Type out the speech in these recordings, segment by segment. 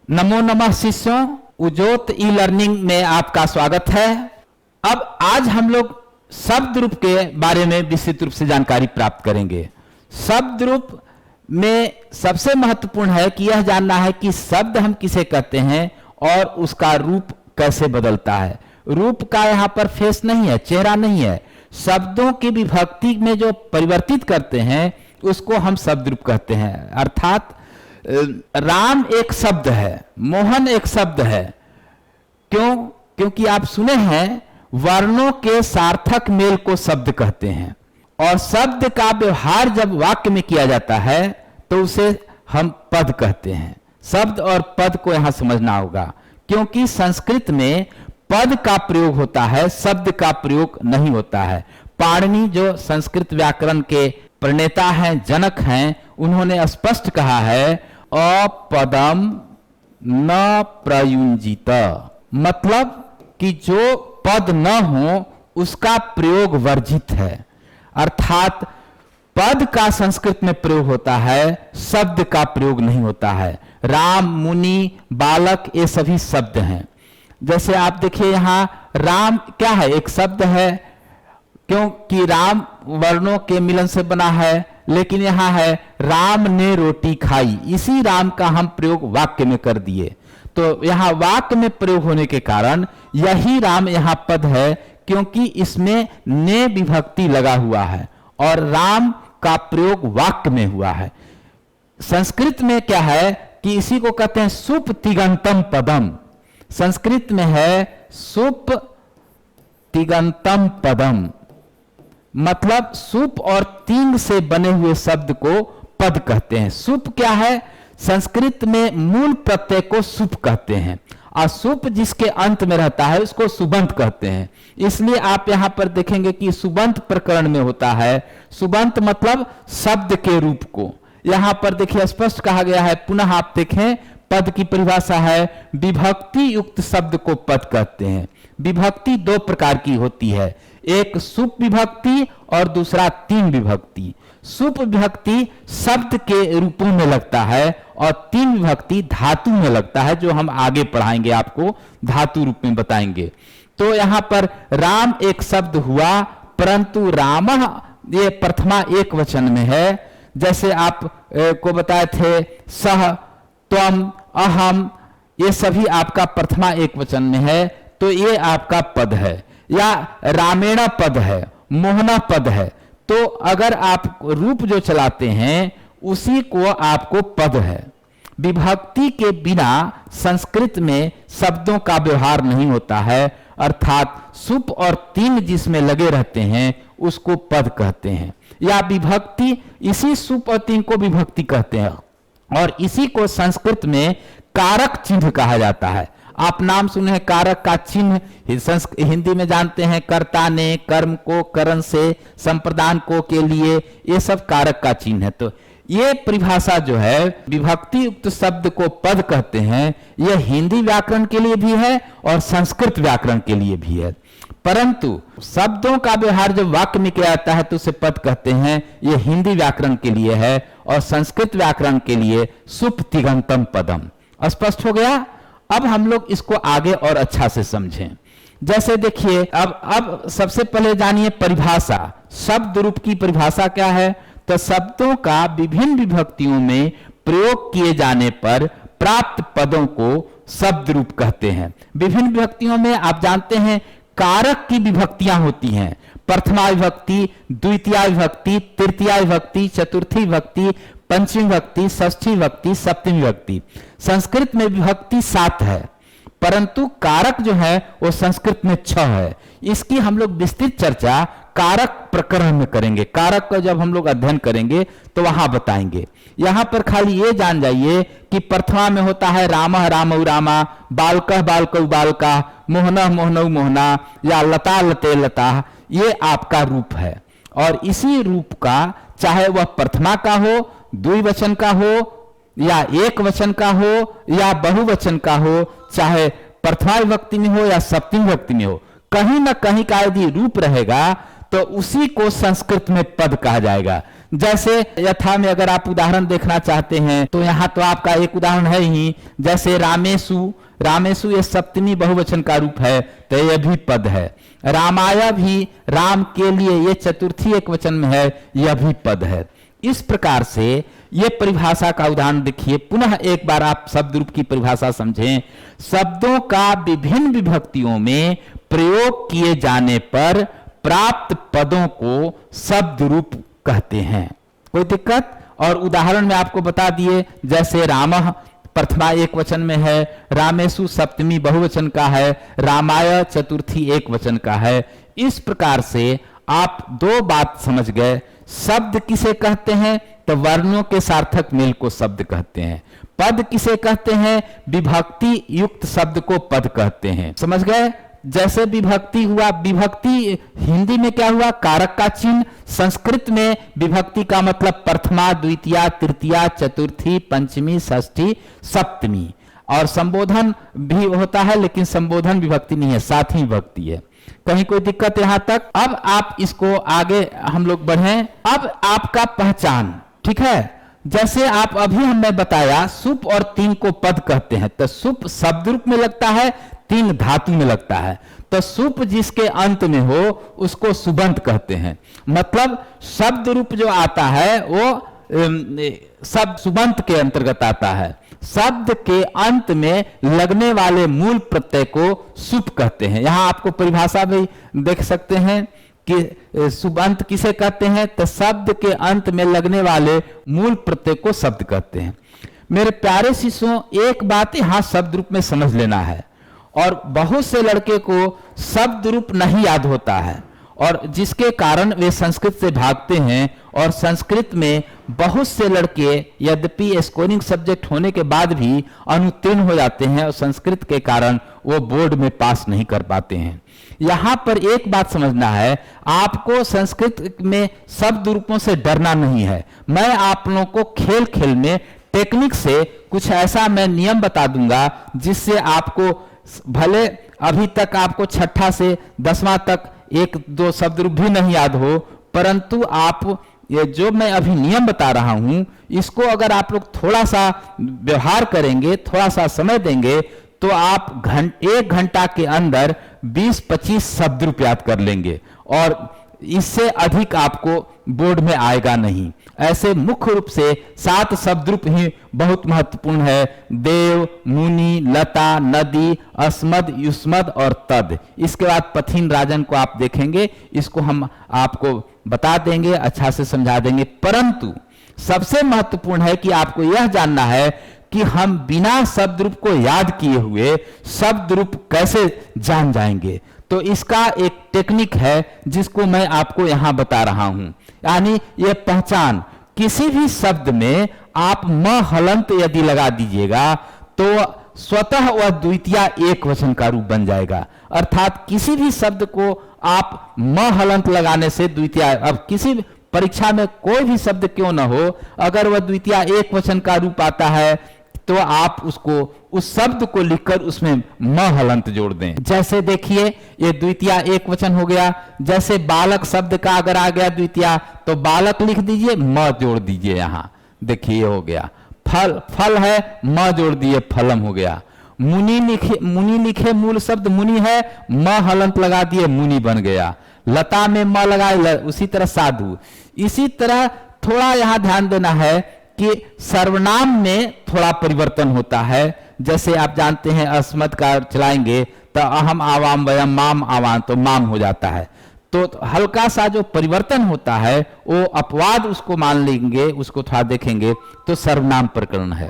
नमो नमः शिष्यों, उजोत e learning में आपका स्वागत है। अब आज हम लोग शब्द रूप के बारे में विस्तृत रूप से जानकारी प्राप्त करेंगे। शब्द रूप में सबसे महत्वपूर्ण है कि यह जानना है कि शब्द हम किसे कहते हैं और उसका रूप कैसे बदलता है। रूप का यहाँ पर फेस नहीं है, चेहरा नहीं है। शब्दों की विभक्ति में जो परिवर्तित करते हैं उसको हम शब्द रूप कहते हैं। अर्थात राम एक शब्द है, मोहन एक शब्द है। क्यों? क्योंकि आप सुने हैं वर्णों के सार्थक मेल को शब्द कहते हैं, और शब्द का व्यवहार जब वाक्य में किया जाता है तो उसे हम पद कहते हैं। शब्द और पद को यहां समझना होगा, क्योंकि संस्कृत में पद का प्रयोग होता है, शब्द का प्रयोग नहीं होता है। पाणिनि जो संस्कृत व्याकरण के प्रणेता हैं, जनक हैं, उन्होंने स्पष्ट कहा है अपदम न प्रयुंजित, मतलब कि जो पद न हो उसका प्रयोग वर्जित है। अर्थात पद का संस्कृत में प्रयोग होता है, शब्द का प्रयोग नहीं होता है। राम, मुनि, बालक ये सभी शब्द हैं। जैसे आप देखिए यहाँ राम क्या है, एक शब्द है, क्योंकि राम वर्णों के मिलन से बना है। लेकिन यहाँ है राम ने रोटी खाई, इसी राम का हम प्रयोग वाक्य में कर दिए, तो यहाँ वाक्य में प्रयोग होने के कारण यही राम यहाँ पद है, क्योंकि इसमें ने विभक्ति लगा हुआ है और राम का प्रयोग वाक्य में हुआ है। संस्कृत में क्या है कि इसी को कहते हैं सुप तिगंतम पदम। संस्कृत में है सुप तिगंतम पदम, मतलब सुप और तिंग से बने हुए शब्द को पद कहते हैं। सुप क्या है? संस्कृत में मूल प्रत्यय को सुप कहते हैं, और सुप जिसके अंत में रहता है उसको सुबंत कहते हैं। इसलिए आप यहां पर देखेंगे कि सुबंत प्रकरण में होता है। सुबंत मतलब शब्द के रूप को। यहां पर देखिए स्पष्ट कहा गया है, पुनः आप देखें, पद की परिभाषा है विभक्ति युक्त शब्द को पद कहते हैं। विभक्ति दो प्रकार की होती है, एक सुप विभक्ति और दूसरा तीन विभक्ति। सुप विभक्ति शब्द के रूपों में लगता है और तीन विभक्ति धातु में लगता है, जो हम आगे पढ़ाएंगे, आपको धातु रूप में बताएंगे। तो यहां पर राम एक शब्द हुआ, परंतु रामः ये प्रथमा एक वचन में है। जैसे आप को बताए थे सह, त्वम, अहम, ये सभी आपका प्रथमा एक वचन में है, तो ये आपका पद है। या रामेण पद है, मोहना पद है। तो अगर आप रूप जो चलाते हैं उसी को आपको पद है। विभक्ति के बिना संस्कृत में शब्दों का व्यवहार नहीं होता है। अर्थात सुप और तीन जिसमें लगे रहते हैं उसको पद कहते हैं, या विभक्ति, इसी सुप और तीन को विभक्ति कहते हैं, और इसी को संस्कृत में कारक चिन्ह कहा जाता है। आप नाम सुने हैं कारक का चिन्ह, हिंदी में जानते हैं कर्ता ने, कर्म को, करण से, संप्रदान को के लिए, ये सब कारक का चिन्ह है। तो ये परिभाषा जो है विभक्ति युक्त शब्द को पद कहते हैं, यह हिंदी व्याकरण के लिए भी है और संस्कृत व्याकरण के लिए भी है। परंतु शब्दों का व्यवहार जब वाक्य में किया जाता है तो उसे पद कहते हैं। यह हिंदी व्याकरण के लिए है और संस्कृत व्याकरण के लिए सुप तिगंतम पदम। स्पष्ट हो गया? अब हम लोग इसको आगे और अच्छा से समझें। जैसे देखिए, अब सबसे पहले जानिए परिभाषा। शब्द रूप की परिभाषा क्या है? तो शब्दों का विभिन्न विभक्तियों में प्रयोग किए जाने पर प्राप्त पदों को शब्द रूप कहते हैं। विभिन्न विभक्तियों में आप जानते हैं कारक की विभक्तियां होती हैं। प्रथमा विभक्ति, द्वितीय विभक्ति, तृतीय विभक्ति, चतुर्थी विभक्ति, पंचमी विभक्ति, षष्ठी विभक्ति, सप्तमी विभक्ति। संस्कृत में विभक्ति 7 है, परंतु कारक जो है वो संस्कृत में 6 है। इसकी हम लोग विस्तृत चर्चा कारक प्रकरण में करेंगे। कारक का जब हम लोग अध्ययन करेंगे तो वहां बताएंगे। यहां पर खाली ये जान जाइए कि प्रथमा में होता है रामः रामौ रामा, बालकः बालकौ बालका, मोहनः मोहनौ मोहना, या लता लते लता, ये आपका रूप है। और इसी रूप का चाहे वह प्रथमा का हो, द्विवचन का हो, या एक वचन का हो, या बहुवचन का हो, चाहे प्रथमा विभक्ति में हो या सप्तमी विभक्ति में हो, कहीं ना कहीं का यदि रूप रहेगा तो उसी को संस्कृत में पद कहा जाएगा। जैसे यथा में अगर आप उदाहरण देखना चाहते हैं तो यहाँ तो आपका एक उदाहरण है ही, जैसे रामेशु, रामेशु ये सप्तमी बहुवचन का रूप है तो यह भी पद है। रामाय भी राम के लिए ये चतुर्थी एक वचन में है, यह भी पद है। इस प्रकार से ये परिभाषा का उदाहरण देखिए, पुनः एक बार आप शब्द रूप की परिभाषा समझें। शब्दों का विभिन्न विभक्तियों में प्रयोग किए जाने पर प्राप्त पदों को शब्द रूप कहते हैं। कोई दिक्कत? और उदाहरण में आपको बता दिए, जैसे रामः प्रथमा एक वचन में है, रामेशु सप्तमी बहुवचन का है, रामाय चतुर्थी एक वचन का है। इस प्रकार से आप दो बात समझ गए। शब्द किसे कहते हैं? तो वर्णों के सार्थक मेल को शब्द कहते हैं। पद किसे कहते हैं? विभक्ति युक्त शब्द को पद कहते हैं। समझ गए? जैसे विभक्ति हुआ, विभक्ति हिंदी में क्या हुआ? कारक का चिन्ह। संस्कृत में विभक्ति का मतलब प्रथमा, द्वितीया, तृतीया, चतुर्थी, पंचमी, षष्ठी, सप्तमी। और संबोधन भी होता है, लेकिन संबोधन विभक्ति नहीं है, साथ ही विभक्ति है। कहीं कोई दिक्कत यहां तक? अब आप इसको आगे हम लोग बढ़ें। अब आपका पहचान, ठीक है? जैसे आप अभी हमने बताया सुप और तीन को पद कहते हैं, तो सुप शब्द रूप में लगता है, तीन धातु में लगता है। तो सुप जिसके अंत में हो उसको सुबंत कहते हैं। मतलब शब्द रूप जो आता है वो शब्द सुबंत के अंतर्गत आता है। शब्द के अंत में लगने वाले मूल प्रत्यय को सुप कहते हैं। यहां आपको परिभाषा भी देख सकते हैं कि सुबंत किसे कहते हैं? तो शब्द के अंत में लगने वाले मूल प्रत्यय को शब्द कहते हैं। मेरे प्यारे शिष्यों, एक बात यहां शब्द रूप में समझ लेना है, और बहुत से लड़के को शब्द रूप नहीं याद होता है, और जिसके कारण वे संस्कृत से भागते हैं। और संस्कृत में बहुत से लड़के यद्यपि स्कोरिंग सब्जेक्ट होने के बाद भी अनुत्तीर्ण हो जाते हैं, और संस्कृत के कारण वो बोर्ड में पास नहीं कर पाते हैं। यहां पर एक बात समझना है, आपको संस्कृत में शब्द रूपों से डरना नहीं है। मैं आप लोगों को खेल खेल में टेक्निक से कुछ ऐसा मैं नियम बता दूंगा जिससे आपको, भले अभी तक आपको छठा से 10वां तक एक दो शब्द रूप भी नहीं याद हो, परंतु आप ये जो मैं अभी नियम बता रहा हूं, इसको अगर आप लोग थोड़ा सा व्यवहार करेंगे, थोड़ा सा समय देंगे, तो आप एक घंटा के अंदर 20-25 शब्द रूप याद कर लेंगे, और इससे अधिक आपको बोर्ड में आएगा नहीं। ऐसे मुख्य रूप से 7 शब्द रूप ही बहुत महत्वपूर्ण है। देव, मुनि, लता, नदी, अस्मद, युष्मद और तद। इसके बाद पथिन राजन को आप देखेंगे, इसको हम आपको बता देंगे, अच्छा से समझा देंगे। परंतु सबसे महत्वपूर्ण है कि आपको यह जानना है कि हम बिना शब्द रूप को याद किए हुए शब्द रूप कैसे जान जाएंगे। तो इसका एक टेक्निक है जिसको मैं आपको यहां बता रहा हूं। यानी यह पहचान, किसी भी शब्द में आप म हलंत यदि लगा दीजिएगा तो स्वतः वह द्वितीया एक वचन का रूप बन जाएगा। अर्थात किसी भी शब्द को आप म हलंत लगाने से द्वितीया, अब किसी परीक्षा में कोई भी शब्द क्यों ना हो, अगर वह द्वितीया एक वचन का रूप आता है तो आप उसको, उस शब्द को लिखकर उसमें म हलंत जोड़ दें। जैसे देखिए ये द्वितीया एक वचन हो गया। जैसे बालक शब्द का अगर आ गया द्वितीया, तो बालक लिख दीजिए, म जोड़ दीजिए। यहां देखिए हो गया। फल, फल है, म जोड़ दिए, फलम हो गया। मुनि लिखे मूल शब्द मुनि है, म हलंत लगा दिए, मुनि बन गया। लता में म लगाए, उसी तरह साधु। इसी तरह थोड़ा यहां ध्यान देना है कि सर्वनाम में थोड़ा परिवर्तन होता है। जैसे आप जानते हैं अस्मद का चलाएंगे तो अहम आवाम वयम माम आवाम, तो माम हो जाता है। तो हल्का सा जो परिवर्तन होता है वो अपवाद उसको मान लेंगे, उसको थोड़ा देखेंगे तो सर्वनाम प्रकरण है।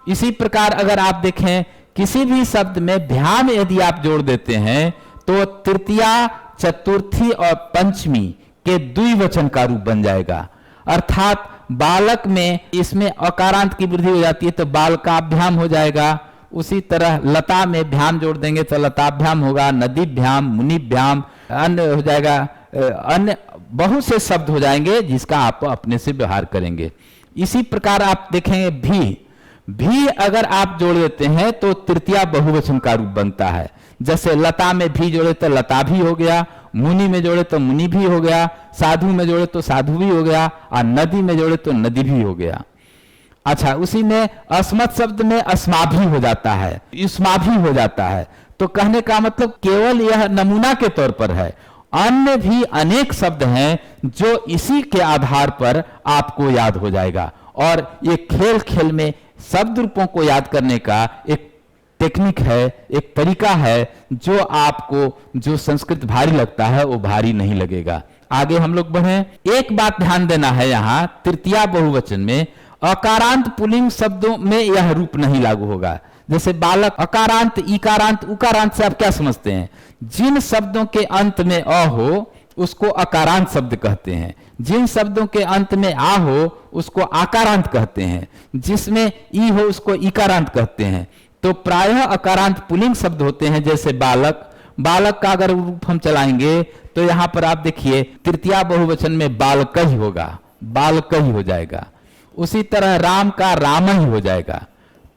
इसी प्रकार अगर आप देखें किसी भी शब्द में भ्याम यदि आप जोड़ देते हैं तो तृतीया, चतुर्थी और पंचमी के द्विवचन का रूप बन जाएगा। अर्थात बालक में इसमें अकारांत की वृद्धि हो जाती है तो बालकाभ्याम हो जाएगा। उसी तरह लता में भ्याम जोड़ देंगे तो लताभ्याम होगा, नदीभ्याम, मुनिभ्याम, अन्य हो जाएगा। अन्य बहुत से शब्द हो जाएंगे जिसका आप अपने से व्यवहार करेंगे। इसी प्रकार आप देखेंगे भी अगर आप जोड़ देते हैं तो तृतीया बहुवचन का रूप बनता है। जैसे लता में भी जोड़े तो लता भी हो गया, मुनि में जोड़े तो मुनि भी हो गया, साधु में जोड़े तो साधु भी हो गया, और नदी में जोड़े तो नदी भी हो गया। अच्छा, उसी में अस्मत् शब्द में अस्मा भी हो जाता है, युष्मा भी हो जाता है। तो कहने का मतलब केवल यह नमूना के तौर पर है, अन्य भी अनेक शब्द हैं जो इसी के आधार पर आपको याद हो जाएगा। और ये खेल खेल में शब्द रूपों को याद करने का एक टेक्निक है, एक तरीका है, जो आपको जो संस्कृत भारी लगता है वो भारी नहीं लगेगा। आगे हम लोग बढ़े। एक बात ध्यान देना है, यहाँ तृतीया बहुवचन में अकारांत पुल्लिंग शब्दों में यह रूप नहीं लागू होगा। जैसे बालक, अकारांत, इकारांत, उकारांत से आप क्या समझते हैं? जिन शब्दों के अंत में अ हो उसको अकारांत शब्द कहते हैं, जिन शब्दों के अंत में आ हो उसको आकारांत कहते हैं, जिसमें ई हो उसको इकारांत कहते हैं। तो प्रायः अकारांत पुल्लिंग शब्द होते हैं, जैसे बालक। बालक का अगर रूप हम चलाएंगे तो यहां पर आप देखिए तृतीया बहुवचन में बालक ही होगा, बालक ही हो जाएगा। उसी तरह राम का राम ही हो जाएगा।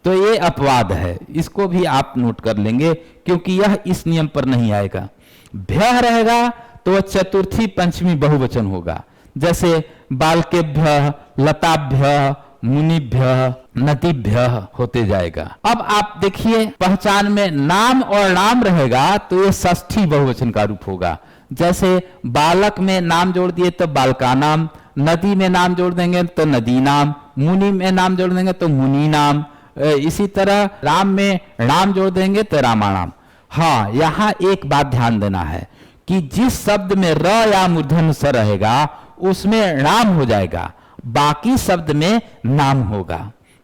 तो ये अपवाद है, इसको भी आप नोट कर लेंगे क्योंकि यह इस नियम पर नहीं आएगा। भ्य रहेगा तो वह चतुर्थी पंचमी बहुवचन होगा, जैसे बालकेभ्य, लताभ्य, मुनिभ्य, नदीभ्य होते जाएगा। अब आप देखिए पहचान में नाम और नाम रहेगा तो ये षष्ठी बहुवचन का रूप होगा। जैसे बालक में नाम जोड़ दिए तो बालका नाम, नदी में नाम जोड़ देंगे तो नदी नाम, मुनि में नाम जोड़ देंगे तो मुनि नाम, इसी तरह राम में नाम जोड़ देंगे तो रामानाम। हाँ, यहाँ एक बात ध्यान देना है कि जिस शब्द में र या मूर्धन्य स रहेगा उसमें नाम हो जाएगा, बाकी शब्द में नाम होगा।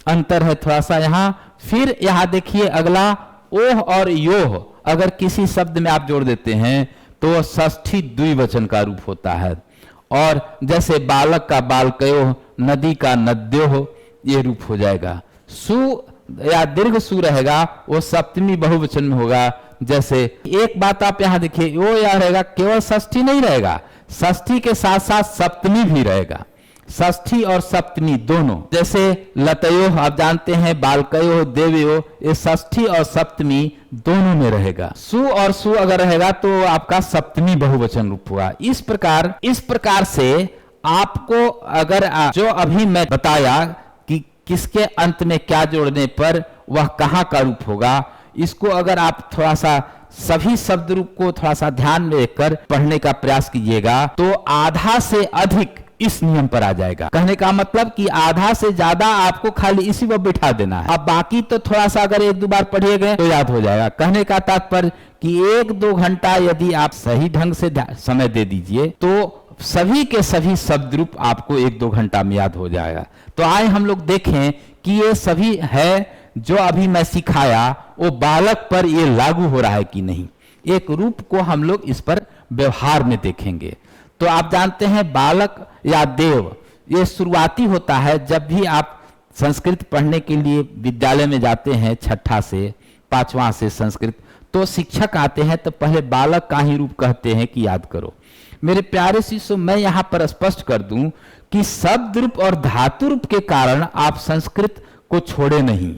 अंतर है थोड़ा सा यहाँ। फिर यहाँ देखिए अगला, ओह और योह अगर किसी शब्द में आप जोड़ देते हैं तो वह षष्ठी द्विवचन का रूप होता है। और जैसे बालक का बालकयोह, नदी का नद्योह, ये रूप हो जाएगा। सु या दीर्घ सु रहेगा वो सप्तमी बहुवचन में होगा। जैसे एक बात आप यहां देखिए, वो या रहेगा केवल षष्ठी नहीं रहेगा, षष्ठी के साथ साथ सप्तमी भी रहेगा, षष्ठी और सप्तमी दोनों। जैसे लतयोह आप जानते हैं, बालकयोह, देवयोह, ये षष्ठी और सप्तमी दोनों में रहेगा। सु और सु अगर रहेगा तो आपका सप्तमी बहुवचन रूप हुआ। इस प्रकार से आपको अगर जो अभी मैं बताया कि किसके अंत में क्या जोड़ने पर वह कहां का रूप होगा, इसको अगर आप थोड़ा सा सभी शब्द रूप को थोड़ा सा ध्यान में रखकर पढ़ने का प्रयास कीजिएगा तो आधा से अधिक इस नियम पर आ जाएगा। कहने का मतलब कि आधा से ज्यादा आपको खाली इसी पर बिठा देना है, अब बाकी तो थोड़ा सा अगर एक दो बार पढ़िए गए तो याद हो जाएगा। कहने का तात्पर्य कि 1-2 घंटा यदि आप सही ढंग से समय दे दीजिए तो सभी के सभी शब्द रूप आपको 1-2 घंटा में याद हो जाएगा। तो आए हम लोग देखें कि ये सभी है जो अभी मैं सिखाया वो बालक पर ये लागू हो रहा है कि नहीं। एक रूप को हम लोग इस पर व्यवहार में देखेंगे। तो आप जानते हैं बालक या देव ये शुरुआती होता है जब भी आप संस्कृत पढ़ने के लिए विद्यालय में जाते हैं, छठा से 5वां से संस्कृत, तो शिक्षक आते हैं तो पहले बालक का ही रूप कहते हैं कि याद करो। मेरे प्यारे शिष्यों, मैं यहाँ पर स्पष्ट कर दूं कि शब्द रूप और धातु रूप के कारण आप संस्कृत को छोड़े नहीं,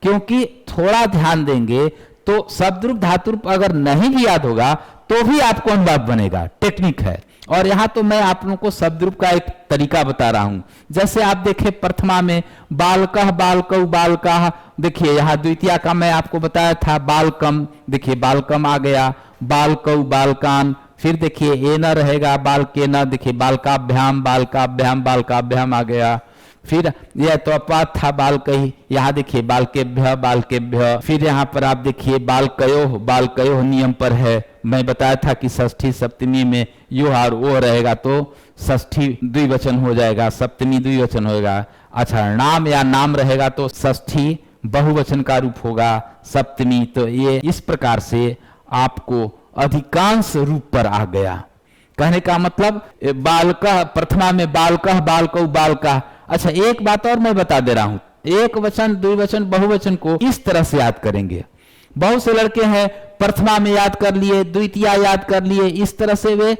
क्योंकि थोड़ा ध्यान देंगे तो शब्द रूप धातु रूप अगर नहीं भी याद होगा तो भी आपको अनुवाद बनेगा, टेक्निक है। और यहाँ तो मैं आप लोगों को शब्द रूप का एक तरीका बता रहा हूं। जैसे आप देखिए प्रथमा में बालकः, बालकौ, बालकाः, देखिए यहाँ द्वितीया का मैं आपको बताया था बालकम, देखिए बालकम आ गया, बालकौ, बालकान, फिर देखिए ए न रहेगा बालकेन, देखिए बालकाभ्याम, बालकाभ्याम, बालकाभ्याम आ गया। फिर यह तो अपवाद था बालकही, यहाँ देखिए बालकेभ्य, बालकेभ्य। फिर यहाँ पर आप देखिए बालकयोः, बालकयोः नियम पर है। मैं बताया था कि षष्ठी सप्तमी में यो और ओ रहेगा तो षष्ठी द्विवचन हो जाएगा, सप्तमी द्विवचन होगा। अच्छा, नाम या नाम रहेगा तो षष्ठी बहुवचन का रूप होगा, सप्तमी। तो ये इस प्रकार से आपको अधिकांश रूप पर आ गया। कहने का मतलब बालकः, प्रथमा में बालकः, बालकौ, बालका। अच्छा, एक बात और मैं बता दे रहा हूं, एक वचन, द्विवचन, बहुवचन को इस तरह से याद करेंगे। बहुत से लड़के हैं प्रथमा में याद कर लिए, द्वितीया याद कर लिए, इस तरह से वे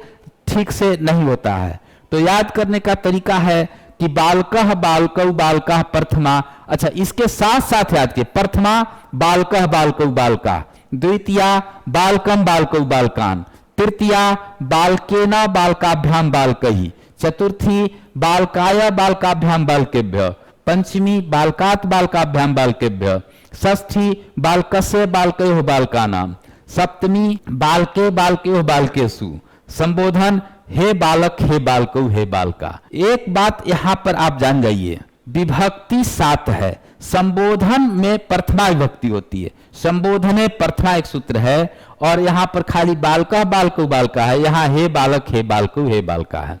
ठीक से नहीं होता है। तो याद करने का तरीका है कि बालकः, बालकौ, बालका, प्रथमा। अच्छा, इसके साथ साथ याद किए, प्रथमा बालकः, बालकौ, बालका, द्वितीया बालकम, बालकौ, बालकान, तृतीया बालकेना बालकाभ्याम बालकही, चतुर्थी बालकाय बालकाभ्याम बालकेभ्य, पंचमी बालकात बालकाभ्याम बालकेभ्य, षष्ठी बालकस्य बालकयोः बालकानाम, सप्तमी बालके बालकयोः बालकेषु। संबोधन हे बालक हे बालकौ हे बालका। एक बात यहां पर आप जान जाइए, विभक्ति 7 है, संबोधन में प्रथमा विभक्ति होती है। संबोधने प्रथमा एक सूत्र है और यहां पर खाली बालका बालकौ बालका है, यहां हे बालक हे बालकौ हे बालका है।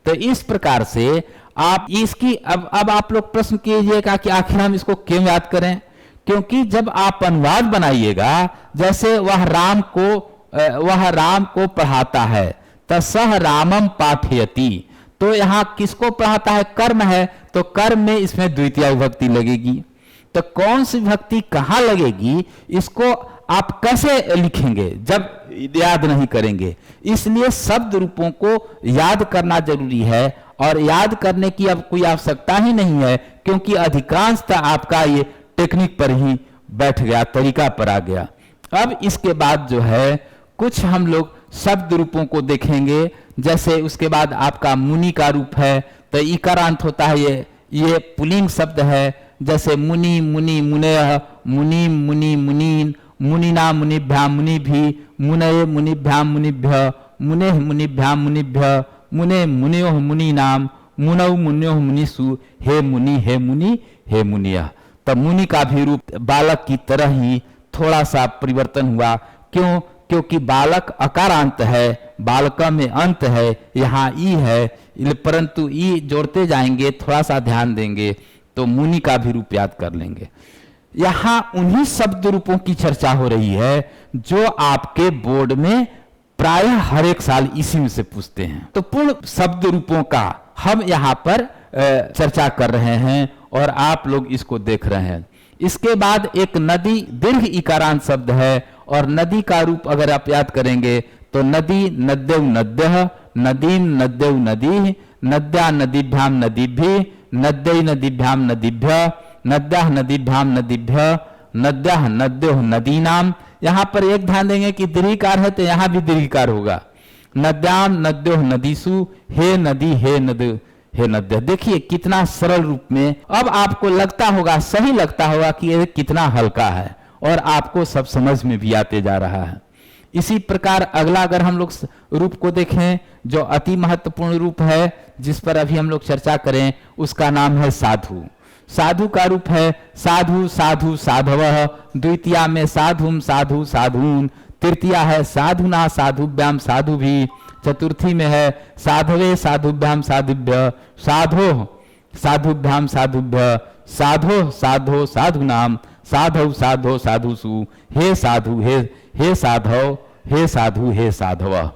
तो इस प्रकार से आप इसकी अब आप लोग प्रश्न कीजिएगा कि आखिर हम इसको क्यों याद करें, क्योंकि जब आप अनुवाद बनाइएगा, जैसे वह राम को पढ़ाता है, तसह रामम पाठयति, तो यहां किसको पढ़ाता है, कर्म है, तो कर्म में इसमें द्वितीय विभक्ति लगेगी। तो कौन सी विभक्ति कहां लगेगी, इसको आप कैसे लिखेंगे जब याद नहीं करेंगे। इसलिए शब्द रूपों को याद करना जरूरी है और याद करने की अब कोई आवश्यकता ही नहीं है, क्योंकि अधिकांशतः आपका ये टेक्निक पर ही बैठ गया, तरीका पर आ गया। अब इसके बाद जो है कुछ हम लोग शब्द रूपों को देखेंगे। जैसे उसके बाद आपका मुनि का रूप है, तो इकारांत होता है, ये पुल्लिंग शब्द है। जैसे मुनि मुनि मुनयः, मुनि मुनि मुनीन, मुनिना मुनिभ्याम मुनिभि, मुनये मुनिभ्याम मुनिभ्य, मुनेः मुनिभ्याम मुनिभ्य, मुने मुनयोः मुनीनाम, मुनौ मुनयोः मुनिषु, हे मुनि हे मुनि हे मुनियः। तब मुनि का भी रूप बालक की तरह ही थोड़ा सा परिवर्तन हुआ। क्यों? क्योंकि बालक अकारांत है, बालका में अंत है, यहाँ ई है, परंतु ई जोड़ते जाएंगे, थोड़ा सा ध्यान देंगे तो मुनि का भी रूप याद कर लेंगे। यहाँ उन्हीं शब्द रूपों की चर्चा हो रही है जो आपके बोर्ड में प्रायः हर एक साल इसी में से पूछते हैं। तो पूर्ण शब्द रूपों का हम यहाँ पर चर्चा कर रहे हैं और आप लोग इसको देख रहे हैं। इसके बाद एक नदी दीर्घ इकारांत शब्द है और नदी का रूप अगर आप याद करेंगे तो नदी नद्यौ नद्यः, नदीम नद्यौ नदी, नद्या नदीभ्याम नदीभि, नद्यै नदीभ्याम नदीभ्य, नद्याः नदीभ्याम नदीभ्य, नद्याः नद्योः नदीनाम। यहाँ पर एक ध्यान देंगे कि दीर्घिकार है तो यहाँ भी दीर्घिकार होगा। नद्याम नद्योः नदीसु, हे नदी हे नद हे नद्य। देखिए कितना सरल रूप में। अब आपको लगता होगा, सही लगता होगा कि ये कितना हल्का है और आपको सब समझ में भी आते जा रहा है। इसी प्रकार अगला अगर हम लोग रूप को देखें जो अति महत्वपूर्ण रूप है, जिस पर अभी हम लोग चर्चा करें, उसका नाम है साधु। साधु का रूप है साधु साधु साधवः, द्वितीया में साधुम साधु साधून, तृतीया है साधुना साधुभ्याम साधुभी, चतुर्थी में है साधवे साधुभ्याम साधुभ्य, साधो साधुभ्याम साधुभ्य, साधो साधो साधुनाम, साधौ साधो साधुसु, हे साधु हे साधव, हे साधु हे साधव।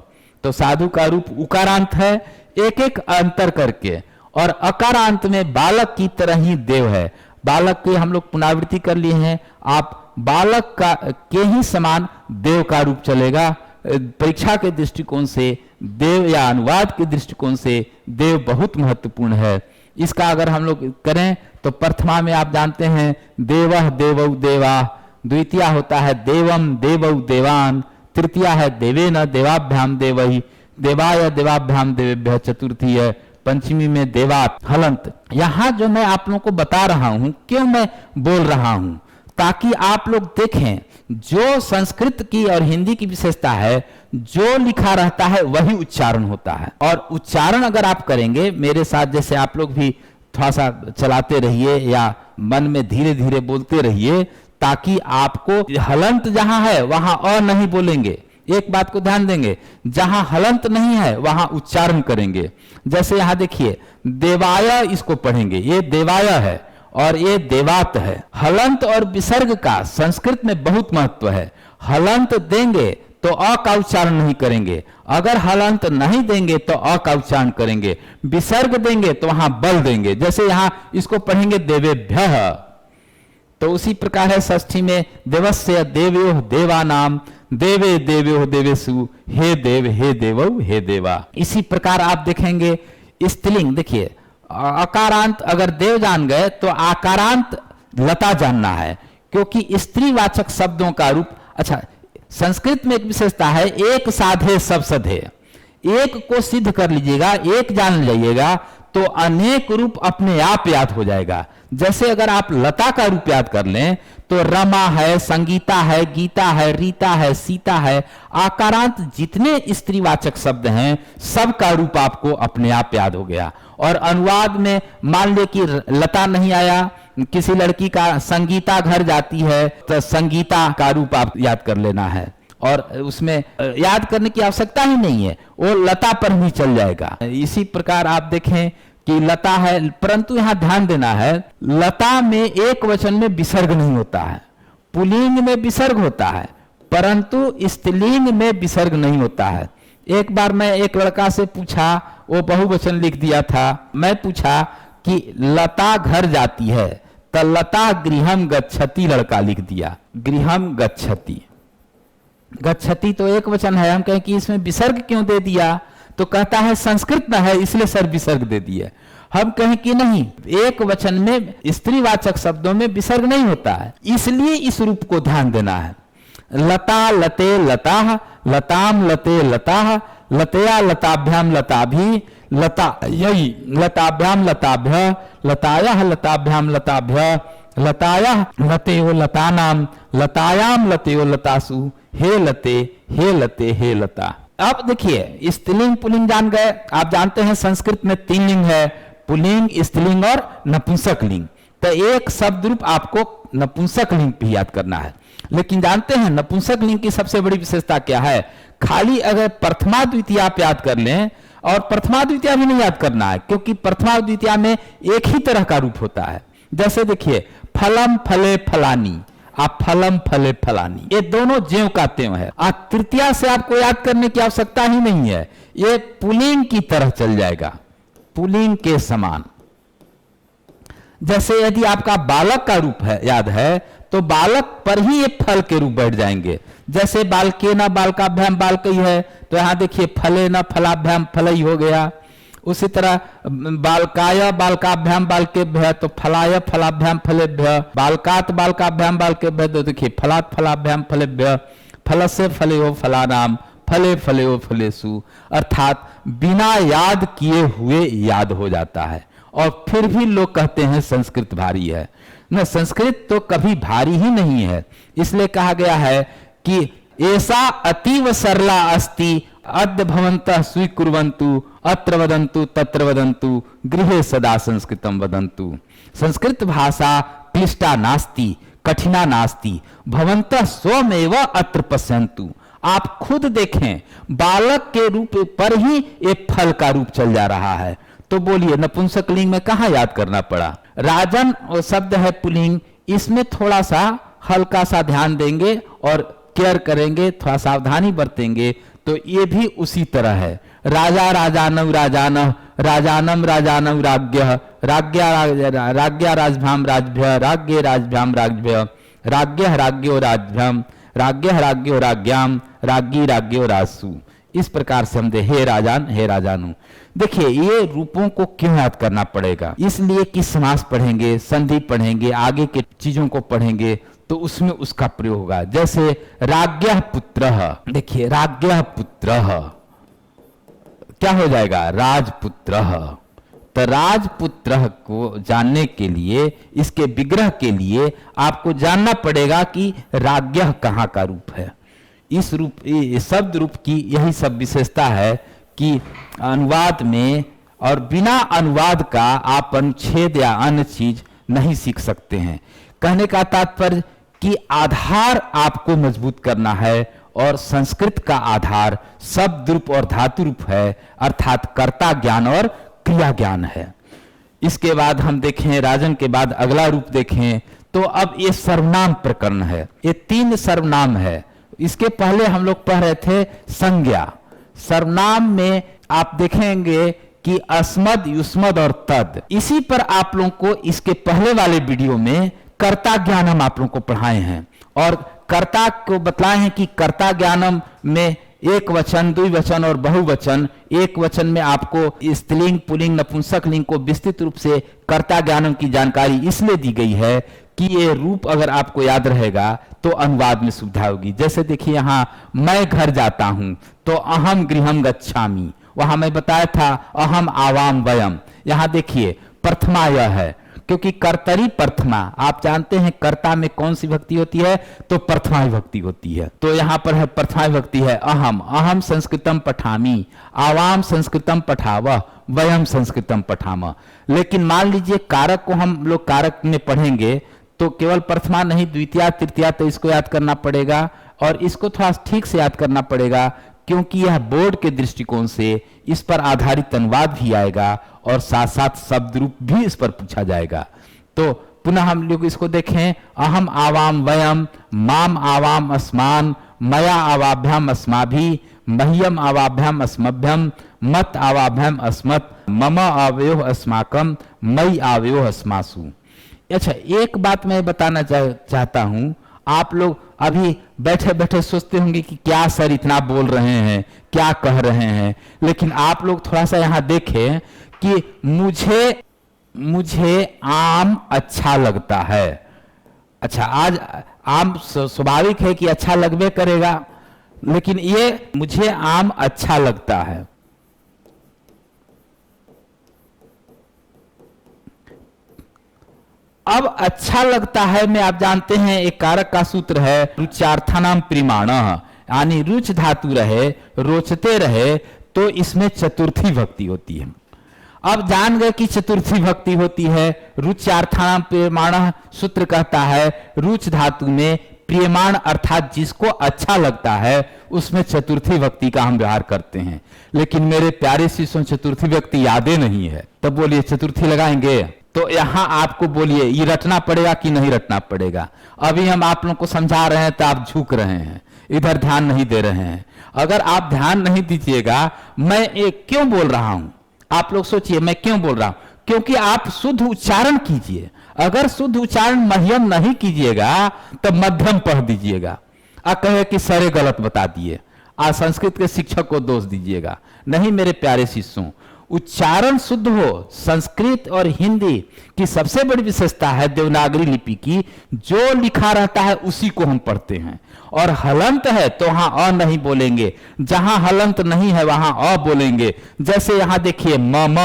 तो साधु का रूप उकारांत है एक एक अंतर करके, और अकारांत में बालक की तरह ही देव है। बालक के हम लोग पुनरावृत्ति कर लिए हैं, आप बालक का के ही समान देव का रूप चलेगा। परीक्षा के दृष्टिकोण से देव या अनुवाद के दृष्टिकोण से देव बहुत महत्वपूर्ण है। इसका अगर हम लोग करें तो प्रथमा में आप जानते हैं देवः देवौ देवा, द्वितीया होता है देवम देवौ देवान, तृतीया है देवेन देवाभ्याम देवहि, देवाय देवाभ्याम देवेभ्यः, चतुर्थी है पंचमी में देवात हलंत। यहाँ जो मैं आप लोगों को बता रहा हूँ, क्यों मैं बोल रहा हूँ, ताकि आप लोग देखें जो संस्कृत की और हिंदी की विशेषता है, जो लिखा रहता है वही उच्चारण होता है। और उच्चारण अगर आप करेंगे मेरे साथ, जैसे आप लोग भी थोड़ा सा चलाते रहिए या मन में धीरे धीरे बोलते रहिए, ताकि आपको हलंत जहां है वहां अ नहीं बोलेंगे। एक बात को ध्यान देंगे, जहां हलंत नहीं है वहां उच्चारण करेंगे। जैसे यहां देखिए देवाय, इसको पढ़ेंगे, ये देवाय है और ये देवात है। हलंत और विसर्ग का संस्कृत में बहुत महत्व है। हलंत देंगे तो अ का उच्चारण नहीं करेंगे, अगर हलंत नहीं देंगे तो अ का उच्चारण करेंगे। विसर्ग देंगे तो वहां बल देंगे, जैसे यहां इसको पढ़ेंगे देवेभ्यः। तो उसी प्रकार है षष्ठी में देवस्य देवयोः देवानाम, देवे देवयोः देवेषु, हे देव हे देवौ हे देवा। इसी प्रकार आप देखेंगे स्त्रीलिंग, देखिए अकारांत अगर देव जान गए तो आकारांत लता जानना है, क्योंकि स्त्रीवाचक शब्दों का रूप, अच्छा संस्कृत में एक विशेषता है, एक साधे सब सधे। एक को सिद्ध कर लीजिएगा, एक जान जाइएगा तो अनेक रूप अपने आप याद हो जाएगा। जैसे अगर आप लता का रूप याद कर लें तो रमा है, संगीता है, गीता है, रीता है, सीता है, आकारांत जितने स्त्रीवाचक शब्द हैं सबका रूप आपको अपने आप याद हो गया। और अनुवाद में मान ले कि लता नहीं आया, किसी लड़की का संगीता घर जाती है तो संगीता का रूप आप याद कर लेना है, और उसमें याद करने की आवश्यकता ही नहीं है, वो लता पर भी चल जाएगा। इसी प्रकार आप देखें कि लता है, परंतु यहां ध्यान देना है, लता में एक वचन में विसर्ग नहीं होता है, पुल्लिंग में विसर्ग होता है, परंतु स्त्रीलिंग में विसर्ग नहीं होता है। एक बार मैं एक लड़का से पूछा, वो बहुवचन लिख दिया था, मैं पूछा कि लता घर जाती है तो लता गृहम गच्छति लड़का लिख दिया, गृहम गच्छति। गच्छति तो एक वचन है, हम कहें कि इसमें विसर्ग क्यों दे दिया, तो कहता है संस्कृत में है इसलिए सर विसर्ग दे दिए। हम कहें कि नहीं, एक वचन में स्त्रीवाचक शब्दों में विसर्ग नहीं होता है, इसलिए इस रूप को ध्यान देना है। लता लते लता, लताम लते लता, लतया लताभ्याम लताभि, लता यही लताभ्याम लताभ्य, लताया लताभ्याम लताभ्य, लताया लतेयो लतानाम, लतायाम लतेयो लतासु, हे लते हे लते हे लता। अब देखिए स्त्रीलिंग पुल्लिंग जान गए। आप जानते हैं संस्कृत में 3 लिंग है, पुल्लिंग, स्त्रीलिंग और नपुंसक लिंग। तो एक शब्द रूप आपको नपुंसक लिंग भी याद करना है। लेकिन जानते हैं नपुंसक लिंग की सबसे बड़ी विशेषता क्या है, खाली अगर प्रथमा द्वितीया आप याद कर लें, और प्रथमा द्वितीया भी नहीं याद करना है क्योंकि प्रथमा द्वितीया में एक ही तरह का रूप होता है। जैसे देखिए फलम फले फलानी, आप फलम फले फलानी, ये दोनों ज्यों का त्यों है। तृतीया से आपको याद करने की आवश्यकता ही नहीं है, ये पुल्लिंग की तरह चल जाएगा, पुल्लिंग के समान। जैसे यदि आपका बालक का रूप है याद है तो बालक पर ही ये फल के रूप बैठ जाएंगे। जैसे बालके न बालकाभ्याम बालकई है तो यहां देखिए फले न फलाभ्याम फलई हो गया। उसी तरह बालकाय बालकाभ्याम बालकेभ्य तो फलाय फलाभ्याम फलेभ्य, बालकात बालकाभ्याम बालकेभ्य तो देखिए फलात फलाभ्याम फलेभ्य, फलस्य फलेयो फलानाम, फले फलेयो फलेसु। अर्थात बिना याद किए हुए याद हो जाता है। और फिर भी लोग कहते हैं संस्कृत भारी है न, संस्कृत तो कभी भारी ही नहीं है। इसलिए कहा गया है कि ऐसा अतीव सरला अस्ति, अद्य भवन्तः स्वीकुर्वन्तु, अत्र वदन्तु तत्र वदन्तु, गृहे सदा संस्कृतम वदन्तु। संस्कृत भाषा क्लिष्टा नास्ति, कठिना नास्ति, भवन्तः स्वमेव अत्र पश्यन्तु। आप खुद देखें, बालक के रूप पर ही एक फल का रूप चल जा रहा है। तो बोलिए नपुंसक लिंग में कहां याद करना पड़ा। राजन शब्द है पुल्लिंग, इसमें थोड़ा सा हल्का सा ध्यान देंगे और केयर करेंगे, थोड़ा सावधानी बरतेंगे तो ये भी उसी तरह है। राजा राजानव राजानः, राजानम राजानव राज्ञः, राज्ञा राजभ्याम राजभ्य, राज्ञे राजभ्याम राज्भ्य, राज्ञः राज्ञो राजभ्याम, राज्ञः राज्ञो राज्ञाम, राज्ञी राज्ञो राजसु। इस प्रकार से हम दे हे राजान हे राजानु। देखिए ये रूपों को क्यों याद करना पड़ेगा, इसलिए कि समास पढ़ेंगे, संधि पढ़ेंगे, आगे के चीजों को पढ़ेंगे तो उसमें उसका प्रयोग होगा। जैसे राज्ञः पुत्रः, देखिए राज्ञः पुत्रः क्या हो जाएगा, राजपुत्रः। तो राजपुत्रः को जानने के लिए, इसके विग्रह के लिए आपको जानना पड़ेगा कि राज्ञः कहाँ का रूप है। इस रूप शब्द रूप की यही सब विशेषता है कि अनुवाद में और बिना अनुवाद का आप अनुच्छेद या अन्य चीज नहीं सीख सकते हैं। कहने का तात्पर्य कि आधार आपको मजबूत करना है और संस्कृत का आधार शब्द रूप और धातु रूप है, अर्थात कर्ता ज्ञान और क्रिया ज्ञान है। इसके बाद हम देखें, राजन के बाद अगला रूप देखें तो अब ये सर्वनाम प्रकरण है। ये 3 सर्वनाम है। इसके पहले हम लोग पढ़ रहे थे संज्ञा। सर्वनाम में आप देखेंगे कि अस्मद, युष्मद और तद। इसी पर आप लोगों को इसके पहले वाले वीडियो में कर्ता ज्ञानम आप लोगों को पढ़ाए हैं और कर्ता को बतलाए हैं कि कर्ता ज्ञानम में एक वचन, द्विवचन और बहुवचन। एक वचन में आपको स्त्रीलिंग, पुल्लिंग, नपुंसक लिंग को विस्तृत रूप से कर्ता ज्ञानम की जानकारी इसलिए दी गई है कि ये रूप अगर आपको याद रहेगा तो अनुवाद में सुविधा होगी। जैसे देखिए यहाँ मैं घर जाता हूं तो अहम गृहम गच्छामि, वहां मैं बताया था अहम आवाम वयम। यहां देखिए प्रथमा यह है, क्योंकि कर्तरी प्रथमा, आप जानते हैं कर्ता में कौन सी विभक्ति होती है, तो प्रथमा विभक्ति होती है। तो यहां पर है प्रथमा विभक्ति है अहम, अहम संस्कृतम पठामि, आवाम संस्कृतम पठावः, वयम संस्कृतम पठामः। लेकिन मान लीजिए कारक को हम लोग कारक में पढ़ेंगे तो केवल प्रथमा नहीं, द्वितीया तृतीया, तो इसको याद करना पड़ेगा और इसको थोड़ा ठीक से याद करना पड़ेगा, क्योंकि यह बोर्ड के दृष्टिकोण से इस पर आधारित अनुवाद भी आएगा और साथ साथ शब्द रूप भी इस पर पूछा जाएगा। तो पुनः हम लोग इसको देखें, अहम आवाम वयम, माम आवाम अस्मान, मया आवाभ्याम अस्माभि, मह्यम आवाभ्याम अस्मभ्यम, मत आवाभ्याम अस्मत्, मम आवयोः अस्माकम, मयि आवयोः अस्मासु। अच्छा, एक बात मैं बताना चाहता हूं, आप लोग अभी बैठे बैठे सोचते होंगे कि क्या सर इतना बोल रहे हैं, क्या कह रहे हैं, लेकिन आप लोग थोड़ा सा यहां देखें कि मुझे आम अच्छा लगता है। अच्छा, आज आम स्वाभाविक है कि अच्छा लगबे करेगा, लेकिन ये मुझे आम अच्छा लगता है। अब अच्छा लगता है में आप जानते हैं एक कारक का सूत्र है रुच्यार्थानाम प्रिमाणः, यानी रुच धातु रहे, रोचते रहे तो इसमें चतुर्थी भक्ति होती है। अब जान गए कि चतुर्थी भक्ति होती है। रुच्यार्थानाम प्रियमाणः सूत्र कहता है रुच धातु में प्रियमाण अर्थात जिसको अच्छा लगता है उसमें चतुर्थी भक्ति का हम व्यवहार करते हैं। लेकिन मेरे प्यारे शिष्यों, चतुर्थी भक्ति यादें नहीं है, तब बोलिए चतुर्थी लगाएंगे तो यहां आपको बोलिए ये रटना पड़ेगा कि नहीं रटना पड़ेगा। अभी हम आप लोगों को समझा रहे हैं तो आप झुक रहे हैं, इधर ध्यान नहीं दे रहे हैं। अगर आप ध्यान नहीं दीजिएगा, मैं एक क्यों बोल रहा हूं, आप लोग सोचिए मैं क्यों बोल रहा हूं, क्योंकि आप शुद्ध उच्चारण कीजिए। अगर शुद्ध उच्चारण मध्यम नहीं कीजिएगा तो मध्यम पढ़ दीजिएगा, आ कहे कि सरे गलत बता दिए, आज संस्कृत के शिक्षक को दोष दीजिएगा। नहीं मेरे प्यारे शिष्यों, उच्चारण शुद्ध हो। संस्कृत और हिंदी की सबसे बड़ी विशेषता है देवनागरी लिपि की, जो लिखा रहता है उसी को हम पढ़ते हैं। और हलंत है तो वहां अ नहीं बोलेंगे, जहां हलंत नहीं है वहां अ बोलेंगे। जैसे यहां देखिए मम,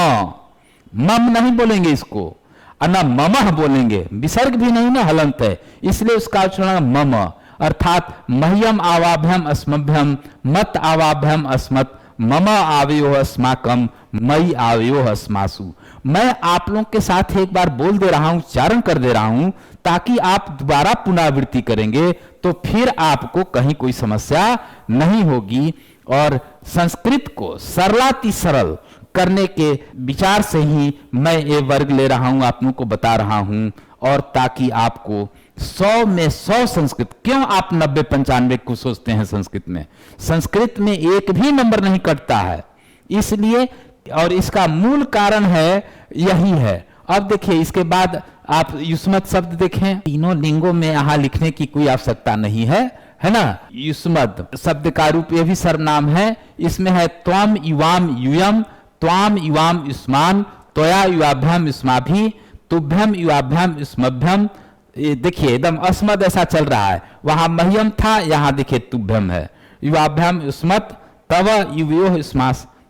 मम नहीं बोलेंगे इसको, न ममह बोलेंगे, विसर्ग भी नहीं ना, हलंत है, इसलिए उसका उच्चारण मम, अर्थात मह्यम आवाभ्यम अस्मभ्यम, मत आवाभ्यम अस्मत्, मम आवयोः अस्माकम, मयि आवयोः अस्मासु। मैं आप लोगों के साथ एक बार बोल दे रहा हूं, उच्चारण कर दे रहा हूं, ताकि आप दोबारा पुनरावृत्ति करेंगे तो फिर आपको कहीं कोई समस्या नहीं होगी। और संस्कृत को सरलाति सरल करने के विचार से ही मैं ये वर्ग ले रहा हूं, आप लोगों को बता रहा हूं, और ताकि आपको 100 में 100 संस्कृत, क्यों आप 90-95 को सोचते हैं संस्कृत में? संस्कृत में एक भी नंबर नहीं कटता है, इसलिए, और इसका मूल कारण है यही है। अब देखिए इसके बाद आप युष्मत् शब्द देखें, तीनों लिंगों में यहां लिखने की कोई आवश्यकता नहीं है ना। युष्मत् शब्द का रूप ये भी सर्वनाम है, इसमें है त्वम युवाम यूयम, त्वाम युवाम युष्मान, त्वया युवाभ्याम युष्माभि, तुभ्यम युवाभ्याम युष्मभ्यम। देखिए एकदम अस्मद ऐसा चल रहा है, वहां मह्यम था, यहां देखिए तुभ्यम है। युवाभ्याम युष्मत्, तव युवयोः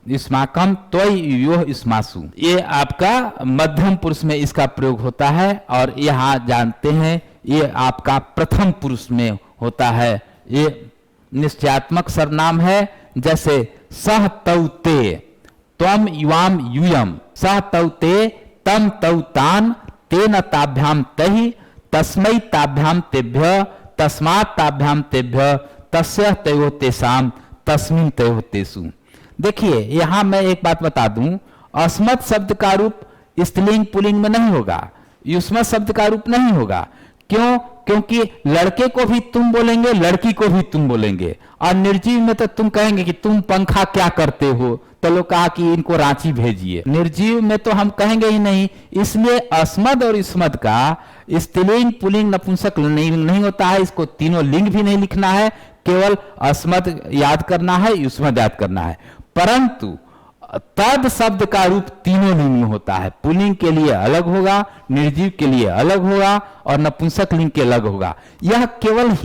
युष्माकम, त्वयि युवयोः युष्मासु। ये आपका मध्यम पुरुष में इसका प्रयोग होता है, और यहां जानते हैं ये आपका प्रथम पुरुष में होता है। ये निश्चयात्मक सर्वनाम है, जैसे सह तौ ते, त्वम युवाम यूयम, सह तौ ते, तम तौ तान, तेन ताभ्याम तहि, तस्मै ताभ्याम तेभ्य, तस्मात् ताभ्याम तेभ्य, तस्य तयोः तेषाम, तस्मिन् तयोः तेषु। देखिए यहां मैं एक बात बता दूं, अस्मत् शब्द का रूप स्त्रीलिंग पुल्लिंग में नहीं होगा, युष्मत् शब्द का रूप नहीं होगा। क्यों? क्योंकि लड़के को भी तुम बोलेंगे, लड़की को भी तुम बोलेंगे, और निर्जीव में तो तुम कहेंगे कि तुम पंखा क्या करते हो, तो लोग कहा कि इनको रांची भेजिए। निर्जीव में तो हम कहेंगे ही नहीं, इसलिए अस्मद और युष्मद का स्त्रीलिंग पुल्लिंग नपुंसक नहीं होता है। इसको तीनों लिंग भी नहीं लिखना है, केवल अस्मद याद करना है, युष्मद याद करना है। परंतु तद शब्द का रूप तीनों लिंग में होता है। पुल्लिंग के लिए अलग होगा, निर्जीव के लिए अलग होगा और नपुंसक लिंग के अलग होगा। यह केवल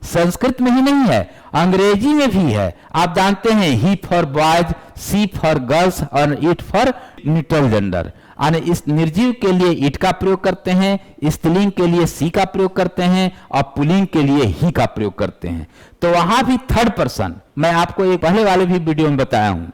संस्कृत में ही नहीं है, अंग्रेजी में भी है। आप जानते हैं he for boys, she for girls और इट फॉर न्यूट्रल जेंडर। इस निर्जीव के लिए इट का प्रयोग करते हैं, स्त्रीलिंग के लिए सी का प्रयोग करते हैं और पुल्लिंग के लिए ही का प्रयोग करते हैं। तो वहां भी थर्ड पर्सन, मैं आपको एक पहले वाले भी वीडियो में बताया हूं,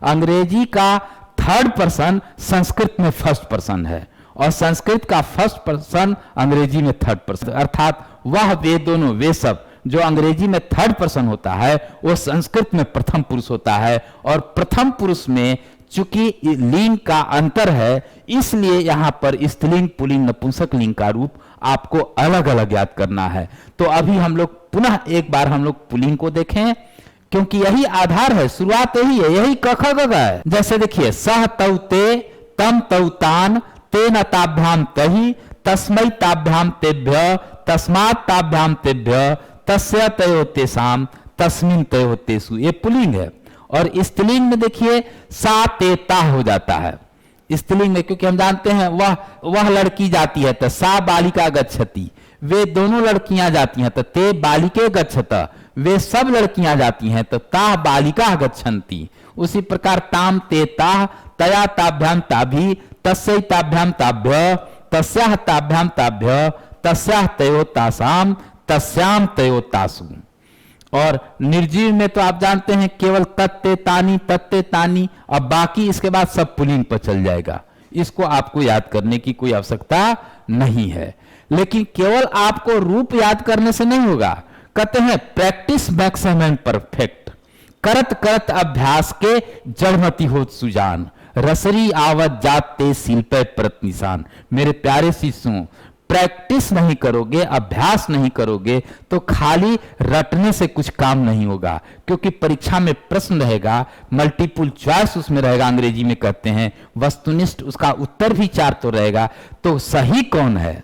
अंग्रेजी का थर्ड पर्सन संस्कृत में फर्स्ट पर्सन है और संस्कृत का फर्स्ट पर्सन अंग्रेजी में थर्ड पर्सन, अर्थात वह वे दोनों वे सब जो अंग्रेजी में थर्ड पर्सन होता है वो संस्कृत में प्रथम पुरुष होता है। और प्रथम पुरुष में चूंकि लिंग का अंतर है, इसलिए यहां पर स्त्रीलिंग, पुल्लिंग, नपुंसक लिंग का रूप आपको अलग अलग याद करना है। तो अभी हम लोग पुनः एक बार हम लोग पुल्लिंग को देखें, क्योंकि यही आधार है, शुरुआत यही है, यही कख गग है। जैसे देखिए, सह तौ ते, तम तौ तान, तेन ताभ्याम तहि, तस्मै ताभ्याम तेभ्य, तस्मात् ताभ्याम तेभ्य, तस्य तयो तेषाम, तस्मिन् तयो तेषु। ये पुल्लिंग है। और स्त्रीलिंग में देखिए सा ते ता हो जाता है स्त्रीलिंग में, क्योंकि हम जानते हैं वह लड़की जाती है तो सा बालिका गच्छति, वे दोनों लड़कियां जाती हैं तो ते बालिके गच्छत, वे सब लड़कियां जाती हैं तो ता बालिका गच्छन्ति। उसी प्रकार ताम ते ता, तया ताभ्याम ताभि, तस्यै ताभ्याम ताभ्य, तस्याह ताभ्याम ताभ्य, तस्याह तयो तासाम, तस्याम तयो तासु। और निर्जीव में तो आप जानते हैं केवल तत्ते तानी, और बाकी इसके बाद सब पुल्लिंग पर चल जाएगा। इसको आपको याद करने की कोई आवश्यकता नहीं है। लेकिन केवल आपको रूप याद करने से नहीं होगा। कहते हैं practice max a man perfect, करत करत अभ्यास के जड़मती होत सुजान, रसरी आवत जात ते सील पे प्रत निशान। मेरे प्यारे शिष्यों, प्रैक्टिस नहीं करोगे, अभ्यास नहीं करोगे तो खाली रटने से कुछ काम नहीं होगा, क्योंकि परीक्षा में प्रश्न रहेगा, मल्टीपल चॉइस उसमें रहेगा, अंग्रेजी में कहते हैं, वस्तुनिष्ठ उसका उत्तर भी 4 तो रहेगा। तो सही कौन है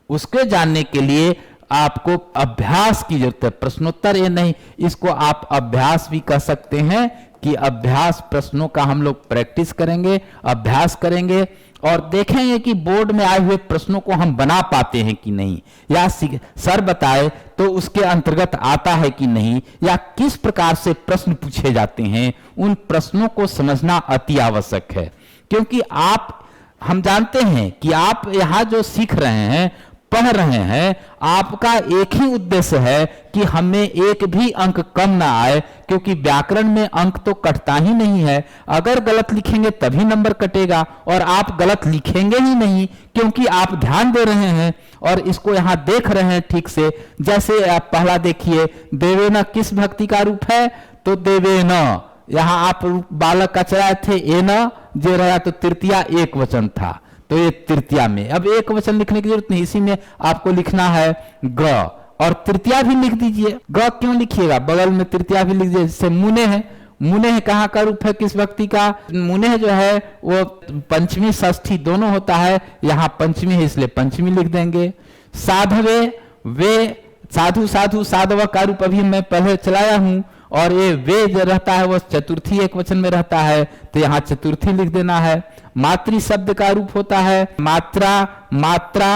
उसके जानने के लिए आपको अभ्यास की जरूरत है, प्रश्नोत्तर ये नहीं। इसको आप अभ्यास भी कह सकते हैं कि अभ्यास प्रश्नों का हम लोग प्रैक्टिस करेंगे, अभ्यास करेंगे और देखेंगे कि बोर्ड में आए हुए प्रश्नों को हम बना पाते हैं कि नहीं, या सर बताए तो उसके अंतर्गत आता है कि नहीं, या किस प्रकार से प्रश्न पूछे जाते हैं। उन प्रश्नों को समझना अति आवश्यक है, क्योंकि हम जानते हैं कि आप यहाँ जो सीख रहे हैं, पढ़ रहे हैं, आपका एक ही उद्देश्य है कि हमें एक भी अंक कम ना आए, क्योंकि व्याकरण में अंक तो कटता ही नहीं है। अगर गलत लिखेंगे तभी नंबर कटेगा, और आप गलत लिखेंगे ही नहीं क्योंकि आप ध्यान दे रहे हैं और इसको यहाँ देख रहे हैं ठीक से। जैसे आप पहला देखिए, देवेन किस भक्ति का रूप है, तो देवेन, यहाँ आप बालक का चलाए थे एन जे रहा, तो तृतीया एक वचन था, तो ये तृतीया में। अब एक वचन लिखने की जरूरत नहीं, इसी में आपको लिखना है ग, और तृतीया भी लिख दीजिए। ग क्यों लिखिएगा, बगल में तृतीया भी लिख दीजिए। जैसे मुने है, मुने है कहाँ का रूप है, किस व्यक्ति का। मुने जो है वो पंचमी षष्ठी दोनों होता है, यहाँ पंचमी है इसलिए पंचमी लिख देंगे। साधवे, वे साधु, साधु साधव का रूप अभी मैं पहले चलाया हूं, और ये वे जो रहता है वो चतुर्थी एक वचन में रहता है, तो यहाँ चतुर्थी लिख देना है। मातृ शब्द का रूप होता है मात्रा, मात्रा,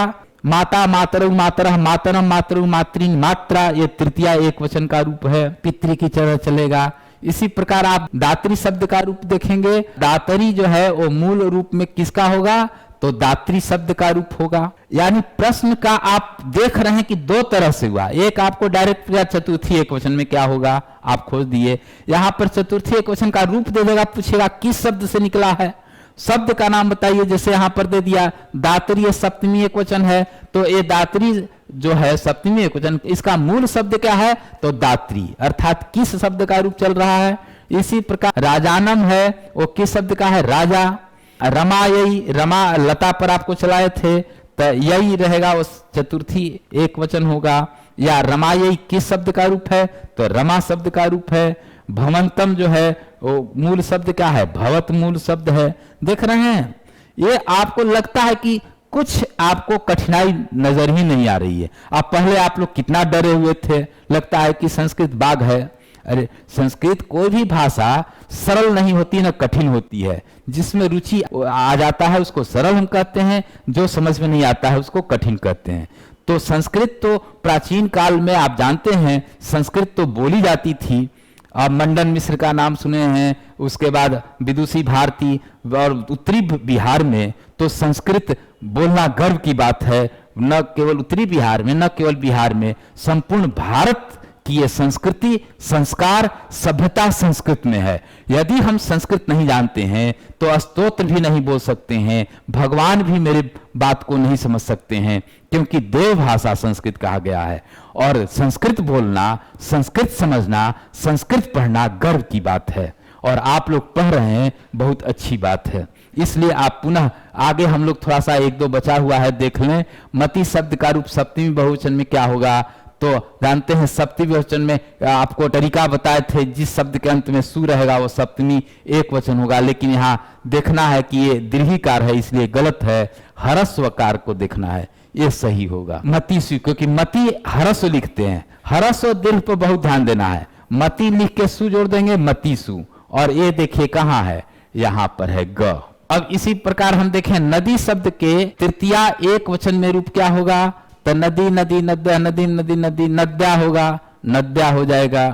माता, मातरु, मातरः, मातरम, मातरु, मातृन, मात्रा, ये तृतीया एक वचन का रूप है, पितृ की तरह चलेगा। इसी प्रकार आप दात्री शब्द का रूप देखेंगे, दातरी जो है वो मूल रूप में किसका होगा, तो दात्री शब्द का रूप होगा। यानी प्रश्न का आप देख रहे हैं कि 2 तरह से हुआ, एक आपको डायरेक्ट या चतुर्थी एक वचन में क्या होगा आप खोज दिए, यहां पर चतुर्थी एक वचन का रूप दे देगा, पूछेगा किस शब्द से निकला है, शब्द का नाम बताइए। जैसे यहां पर दे दिया दात्री, ये सप्तमी एक वचन है, तो ये दात्री जो है सप्तमी एक वचन, इसका मूल शब्द क्या है, तो दात्री, अर्थात किस शब्द का रूप चल रहा है। इसी प्रकार राजानम है, वो किस शब्द का है, राजा। रमा, यही रमा लता पर आपको चलाए थे, तो यही रहेगा, उस चतुर्थी एक वचन होगा। या रमा यही किस शब्द का रूप है, तो रमा शब्द का रूप है। भवंतम जो है वो मूल शब्द क्या है, भवत मूल शब्द है। देख रहे हैं, ये आपको लगता है कि कुछ आपको कठिनाई नजर ही नहीं आ रही है। अब पहले आप लोग कितना डरे हुए थे, लगता है कि संस्कृत बाघ है, अरे संस्कृत कोई भी भाषा सरल नहीं होती ना कठिन होती है। जिसमें रुचि आ जाता है उसको सरल हम कहते हैं, जो समझ में नहीं आता है उसको कठिन कहते हैं। तो संस्कृत तो प्राचीन काल में आप जानते हैं संस्कृत तो बोली जाती थी। आप मंडन मिश्र का नाम सुने हैं, उसके बाद विदुषी भारती, और उत्तरी बिहार में तो संस्कृत बोलना गर्व की बात है। न केवल उत्तरी बिहार में, न केवल बिहार में, संपूर्ण भारत की ये संस्कृति, संस्कार, सभ्यता संस्कृत में है। यदि हम संस्कृत नहीं जानते हैं तो स्तोत्र भी नहीं बोल सकते हैं, भगवान भी मेरे बात को नहीं समझ सकते हैं, क्योंकि देव भाषा संस्कृत कहा गया है। और संस्कृत बोलना, संस्कृत समझना, संस्कृत पढ़ना गर्व की बात है। और आप लोग पढ़ रहे हैं, बहुत अच्छी बात है। इसलिए आप पुनः आगे हम लोग थोड़ा सा एक दो बचा हुआ है देख लें। मति शब्द का रूप सप्तमी बहुवचन में क्या होगा, तो जानते हैं सप्तमी बहुवचन में आपको तरीका बताए थे, जिस शब्द के अंत में सु रहेगा वो सप्तमी एक वचन होगा। लेकिन यहाँ देखना है कि ये दीर्घिकार है, इसलिए गलत है। हरस्वकार को देखना है, ये सही होगा मतिसु, क्योंकि मति हरस्व लिखते हैं। हरस्व दीर्घ पर बहुत ध्यान देना है। मति लिख के सु जोड़ देंगे मतिसु, और ये देखिए कहाँ है, यहाँ पर है ग। अब इसी प्रकार हम देखें नदी शब्द के तृतीया एक वचन में रूप क्या होगा, तो नदी नदी नद्या, नदी नदी नदी नद्या होगा, नद्या हो जाएगा।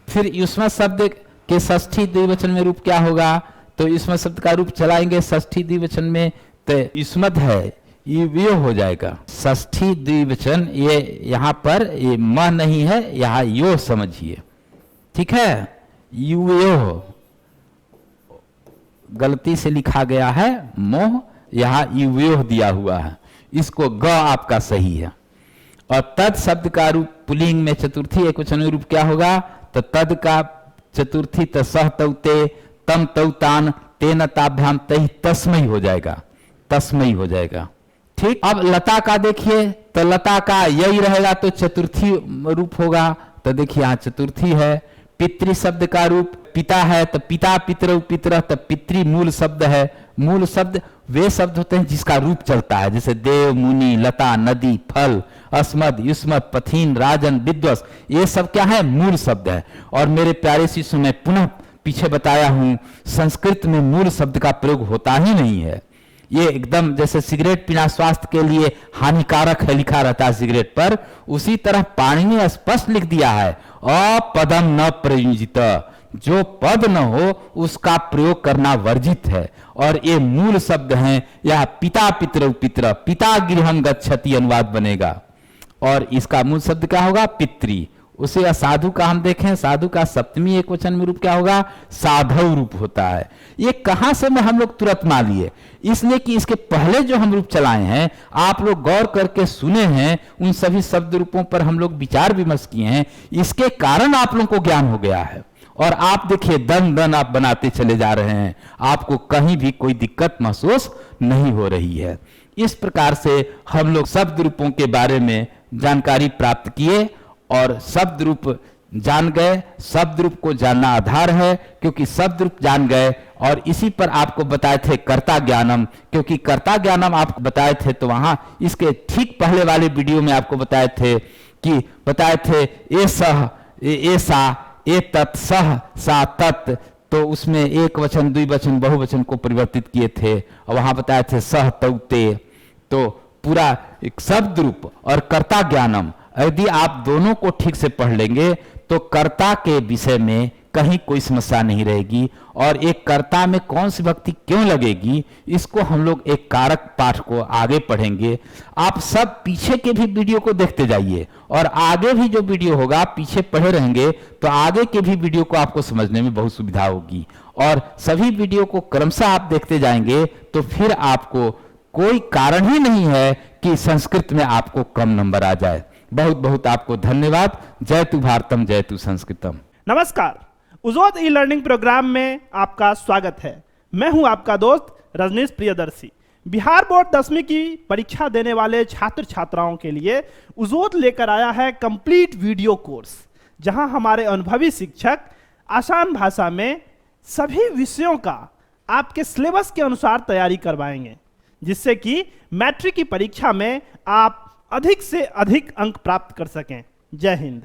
फिर युष्म शब्द के षष्ठी द्विवचन में रूप क्या होगा, तो युष्म शब्द का रूप चलाएंगे षष्ठी द्विवचन में, तो युष्मद है, ये हो जाएगा षष्ठी द्विवचन। ये यहाँ पर ये म नहीं है, यहाँ यो समझिए, ठीक है। युयो गलती से लिखा गया है मोह, यहाँ युयो दिया हुआ है, इसको ग आपका सही है। और तद शब्द का रूप पुलिंग में चतुर्थी एक वचन में रूप क्या होगा, तो तद का चतुर्थी त सह तौते, तम तौतान, तेन ताभ्याम तहि तस्मय हो जाएगा, तस्मय हो जाएगा, ठीक। अब लता का देखिए, तो लता का यही रहेगा तो चतुर्थी रूप होगा, तो देखिए यहाँ चतुर्थी है। पितृ शब्द का रूप पिता है, तो पिता पितरौ पितरः, तो पितृ मूल शब्द है। मूल शब्द वे शब्द होते हैं जिसका रूप चलता है, जैसे देव, मुनि, लता, नदी, फल, अस्मद, युष्मद, पथीन, राजन, विद्वस, ये सब क्या है, मूल शब्द है। और मेरे प्यारे शिशु में पुनः पीछे बताया हूं, संस्कृत में मूल शब्द का प्रयोग होता ही नहीं है। ये एकदम जैसे सिगरेट पीना स्वास्थ्य के लिए हानिकारक है लिखा रहता है सिगरेट पर, उसी तरह पाणिनि ने स्पष्ट लिख दिया है अपदम न प्रयुजित, जो पद न हो उसका प्रयोग करना वर्जित है। और ये मूल शब्द हैं, यह पिता पितरौ पितर, पिता गृहं गच्छति अनुवाद बनेगा, और इसका मूल शब्द क्या होगा, पितृ। उसे साधु का हम देखें, साधु का सप्तमी एक वचन में रूप क्या होगा, साधव रूप होता है। ये कहां से में हम लोग तुरंत मान लिए, इसलिए कि इसके पहले जो हम रूप चलाए हैं आप लोग गौर करके सुने हैं, उन सभी शब्द रूपों पर हम लोग विचार विमर्श किए हैं, इसके कारण आप लोगों को ज्ञान हो गया है। और आप देखिए दन दन आप बनाते चले जा रहे हैं, आपको कहीं भी कोई दिक्कत महसूस नहीं हो रही है। इस प्रकार से हम लोग शब्द रूपों के बारे में जानकारी प्राप्त किए और शब्द रूप जान गए। शब्द रूप को जानना आधार है, क्योंकि शब्द रूप जान गए। और इसी पर आपको बताए थे कर्ता ज्ञानम, क्योंकि कर्ता ज्ञानम आपको बताए थे, तो वहां इसके ठीक पहले वाले वीडियो में आपको बताए थे ए सह ए सा ए तत् सह सा तत्, तो उसमें एक वचन द्विवचन बहुवचन को परिवर्तित किए थे, और वहां बताए थे सह तौते। तो पूरा एक शब्द रूप और कर्ता ज्ञानम, यदि आप दोनों को ठीक से पढ़ लेंगे तो कर्ता के विषय में कहीं कोई समस्या नहीं रहेगी। और एक कर्ता में कौन सी भक्ति क्यों लगेगी, इसको हम लोग एक कारक पाठ को आगे पढ़ेंगे। आप सब पीछे के भी वीडियो को देखते जाइए, और आगे भी जो वीडियो होगा आप पीछे पढ़े रहेंगे तो आगे के भी वीडियो को आपको समझने में बहुत सुविधा होगी। और सभी वीडियो को क्रमशः आप देखते जाएंगे तो फिर आपको कोई कारण ही नहीं है कि संस्कृत में आपको कम नंबर आ जाए। बहुत बहुत आपको धन्यवाद। जय तु भारतम, जय तु संस्कृतम। नमस्कार, उजोत ई लर्निंग प्रोग्राम में आपका स्वागत है। मैं हूं आपका दोस्त रजनीश प्रियदर्शी। बिहार बोर्ड 10वीं की परीक्षा देने वाले छात्र छात्राओं के लिए उजोत लेकर आया है कंप्लीट वीडियो कोर्स, जहां हमारे अनुभवी शिक्षक आसान भाषा में सभी विषयों का आपके सिलेबस के अनुसार तैयारी करवाएंगे, जिससे कि मैट्रिक की परीक्षा में आप अधिक से अधिक अंक प्राप्त कर सकें। जय हिंद।